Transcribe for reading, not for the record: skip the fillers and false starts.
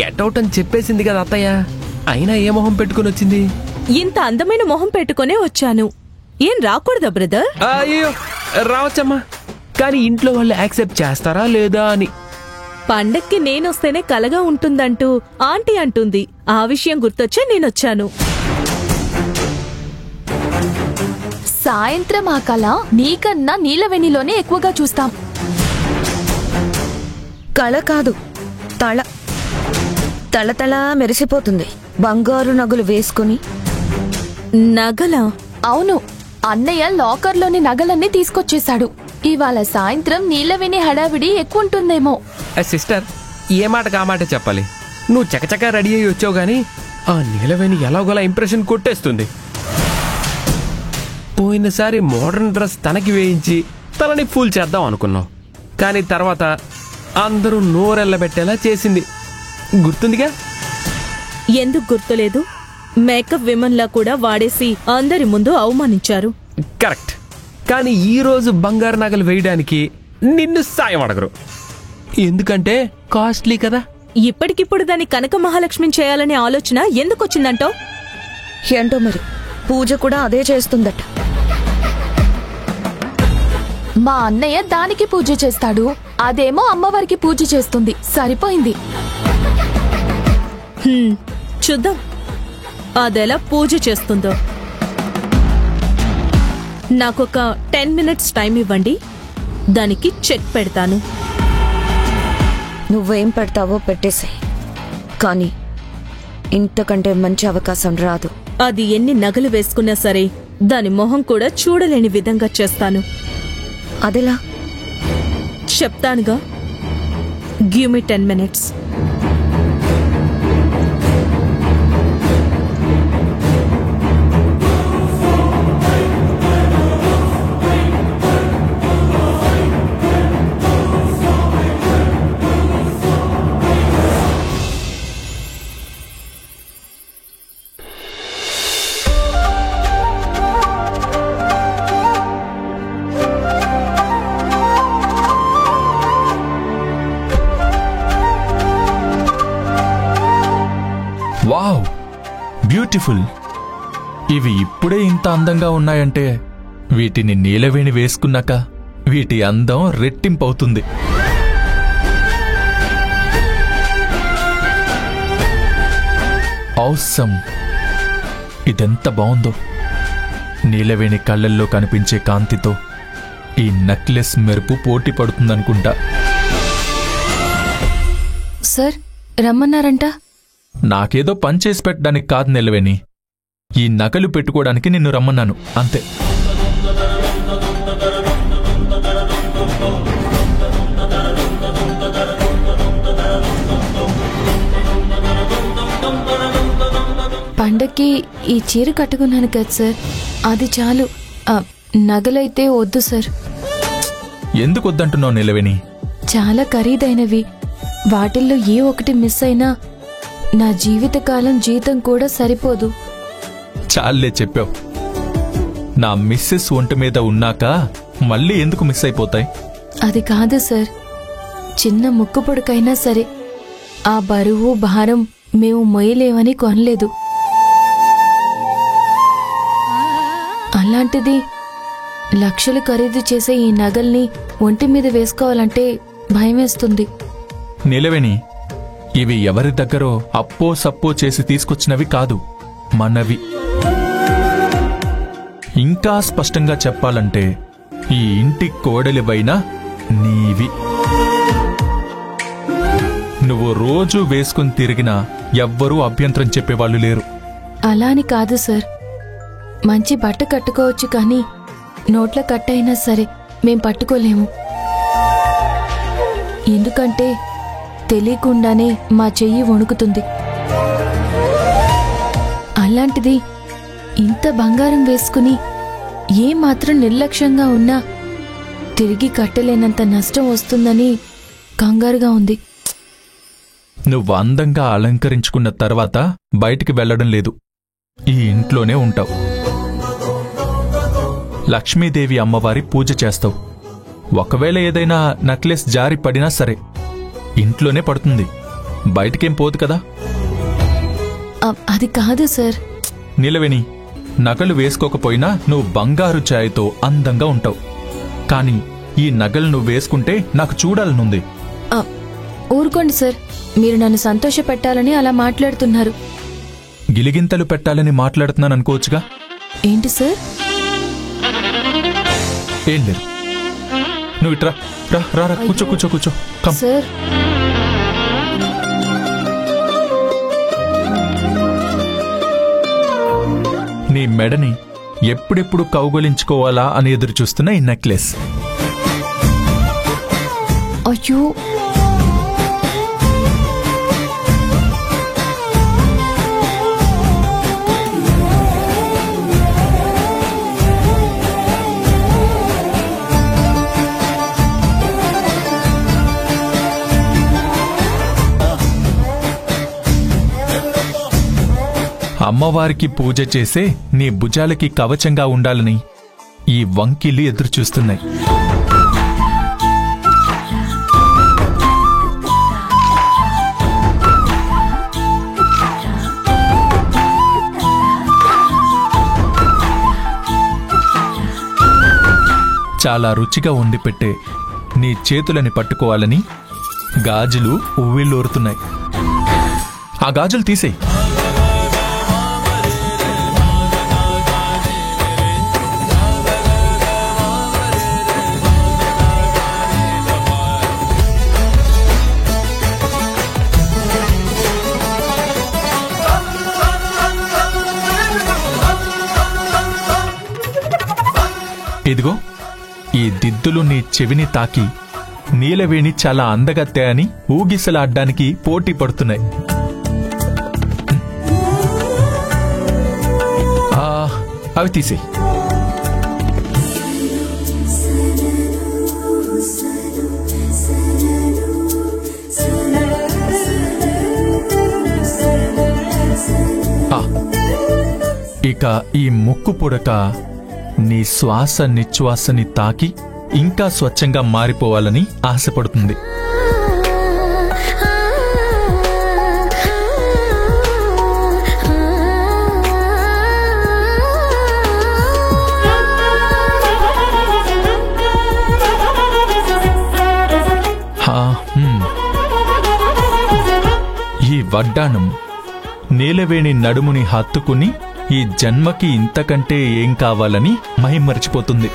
Get out అని చెప్పేసింది కదా అత్తయ్య, అయినా ఏ మొహం పెట్టుకుని వచ్చింది? ఇంత అందమైన మొహం పెట్టుకునే వచ్చాను. ఏం రాకూడదా బ్రదర్? అయ్యో రావచ్చమ్మా, కానీ ఇంట్లో వాళ్ళు యాక్సెప్ట్ చేస్తారా లేదా అని. పండక్కి నేనొస్తేనే కలగా ఉంటుందంటూ ఆంటీ అంటుంది. ఆ విషయం గుర్తొచ్చే నేనొచ్చాను. సాయంత్రం ఆ కళ నీకన్నా నీలవేణిలోనే ఎక్కువగా చూస్తాం. కళ కాదు, తళ తళతళ మెరిసిపోతుంది. బంగారు నగలు వేసుకుని. నగలా? అవును, అన్నయ్య లాకర్లోని నగలన్నీ తీసుకొచ్చేశాడు. ఇవాళ సాయంత్రం నీలవేణి హడావిడి ఎక్కువుంటుందేమో. సిస్టర్, ఏ మాటకు ఆ మాట చెప్పాలి. నువ్వు చకచకా రెడీ అయ్యి వచ్చావు గానీ ఆ నీలవేణి ఎలాగోలా ఇంప్రెషన్ కొట్టేస్తుంది. పోయినసారి మోడర్న్ డ్రెస్ తనకి వేయించి తనని ఫూల్ చేద్దాం అనుకున్నావు, కానీ తర్వాత అందరూ నోరెళ్ళబెట్టేలా చేసింది. గుర్తుందిగా? ఎందుకు గుర్తులేదు? మేకప్ విమన్లా కూడా వాడేసి అందరి ముందు అవమానించారు. కరెక్ట్, కానీ ఈరోజు బంగారు నగలు వేయడానికి నిన్ను సాయం అడగరు, ఎందుకంటే కాస్ట్లీ కదా. ఇప్పటికిప్పుడు దాన్ని కనక మహాలక్ష్మిని చేయాలనే ఆలోచన ఎందుకొచ్చిందంటావు? ఏంటో మరి, పూజ కూడా అదే చేస్తుందట. మా అన్నయ్య దానికి పూజ చేస్తాడు, అదేమో అమ్మవారికి పూజ చేస్తుంది. సరిపోయింది. చూద్దాం అదెలా పూజ చేస్తుందో. నాకొక 10 minutes టైం ఇవ్వండి, దానికి చెక్ పెడతాను. నువ్వేం పెడతావో పెట్టేసే, కానీ ఇంతకంటే మంచి అవకాశం రాదు. అది ఎన్ని నగలు వేసుకున్నా సరే దాని మొహం కూడా చూడలేని విధంగా చేస్తాను. అదెలా? చెప్తానుగా, give me 10 minutes. Wow, beautiful. ఇవి ఇప్పుడే ఇంత అందంగా ఉన్నాయంటే వీటిని నీలవేణి వేసుకున్నాక వీటి అందం రెట్టింపవుతుంది. ఔసమ్, ఇదెంత బావుందో. నీలవేణి కళ్ళల్లో కనిపించే కాంతితో ఈ నెక్లెస్ మెరుపు పోటీ పడుతుందనుకుంటా. సార్ రమ్మన్నారంట? నాకేదో పనిచేసి పెట్టడానికి కాదు నీలవేణి, ఈ నగలు పెట్టుకోవడానికి నిన్ను రమ్మన్నాను అంతే. పండక్కి ఈ చీర కట్టుకున్నాను కదా సార్, అది చాలు. నగలైతే వద్దు సార్. ఎందుకు వద్దంటున్నావు నీలవేణి? చాలా ఖరీదైనవి, వాటిల్లో ఏ ఒకటి మిస్ అయినా నా జీవితకాలం జీతం కూడా సరిపోదు. చాలే చెప్పావు. నా మిస్సెస్ ఒంటి మీద ఉన్నాక మళ్ళీ ఎందుకు మిస్ అయిపోతాయి? అది కాదు సార్, చిన్న ముక్కు పొడకైనా సరే ఆ బరువు భారం మేము మొయ్యలేమని కొనలేదు. అలాంటిది లక్షలు ఖరీదు చేసే ఈ నగల్ని ఒంటి మీద వేసుకోవాలంటే భయమేస్తుంది. నీలవేణి, ఇవి ఎవరి దగ్గరో అప్పో సప్పో చేసి తీసుకొచ్చినవి కాదు, మనవి. ఇంకా స్పష్టంగా చెప్పాలంటే ఈ ఇంటి కోడలివైనా నీవి. నువ్వు రోజూ వేసుకుని తిరిగినా ఎవ్వరూ అభ్యంతరం చెప్పేవాళ్ళు లేరు. అలా అని కాదు సార్, మంచి బట్ట కట్టుకోవచ్చు, కానీ నోట్ల కట్టయినా సరే మేం పట్టుకోలేము. ఎందుకంటే తెలియకుండానే మా చెయ్యి వణుకుతుంది. అలాంటిది ఇంత బంగారం వేసుకుని ఏమాత్రం నిర్లక్ష్యంగా ఉన్నా తిరిగి కట్టలేనంత నష్టం వస్తుందని కంగారుగా ఉంది. నువ్వు అందంగా అలంకరించుకున్న తర్వాత బయటికి వెళ్లడం లేదు, ఈ ఇంట్లోనే ఉంటావు. లక్ష్మీదేవి అమ్మవారి పూజ చేస్తావు. ఒకవేళ ఏదైనా నెక్లెస్ జారి పడినా సరే ఇంట్లోనే పడుతుంది. బయటకేం పోదు కదా. అది కాదు సార్. నీలవేణి, నగలు వేసుకోకపోయినా నువ్వు బంగారు ఛాయతో అందంగా ఉంటావు. కానీ ఈ నగలు నువ్వు వేసుకుంటే నాకు చూడాలనుంది. ఊరుకోండి సార్, మీరు నన్ను సంతోష పెట్టాలని అలా మాట్లాడుతున్నారు. గిలిగింతలు పెట్టాలని మాట్లాడుతున్నాను అనుకోవచ్చుగా. ఏంటి సార్? ఏం లేదు, నువ్వు ఇట్రా. రా రా రా, కూర్చో కూర్చో కూర్చో. కమ్. సార్, నీ మెడని ఎప్పుడెప్పుడు కౌగలించుకోవాలా అని ఎదురు చూస్తున్న ఈ నెక్లెస్. అయ్యో, అమ్మవారికి పూజ చేసే నీ భుజాలకి కవచంగా ఉండాలని ఈ వంకిళ్ళు ఎదురుచూస్తున్నాయి. చాలా రుచిగా వండి పెట్టే నీ చేతులని పట్టుకోవాలని గాజులు ఉవ్విళ్ళూరుతున్నాయి. ఆ గాజులు తీసేయ్. ఇదిగో, ఈ దిద్దులు నీ చెవిని తాకి నీలవేణి చాలా అందగత్తె అని ఊగిసలాడ్డానికి పోటీ పడుతున్నాయి. అవి తీసేయ్. ఇక ఈ ముక్కు పుడక నీ శ్వాస నిశ్వాసని తాకి ఇంకా స్వచ్ఛంగా మారిపోవాలని ఆశపడుతుంది. ఈ వడ్డానం నీలవేణి నడుముని హత్తుకుని ఈ జన్మకి ఇంతకంటే ఏం కావాలని మహిమర్చిపోతుంది.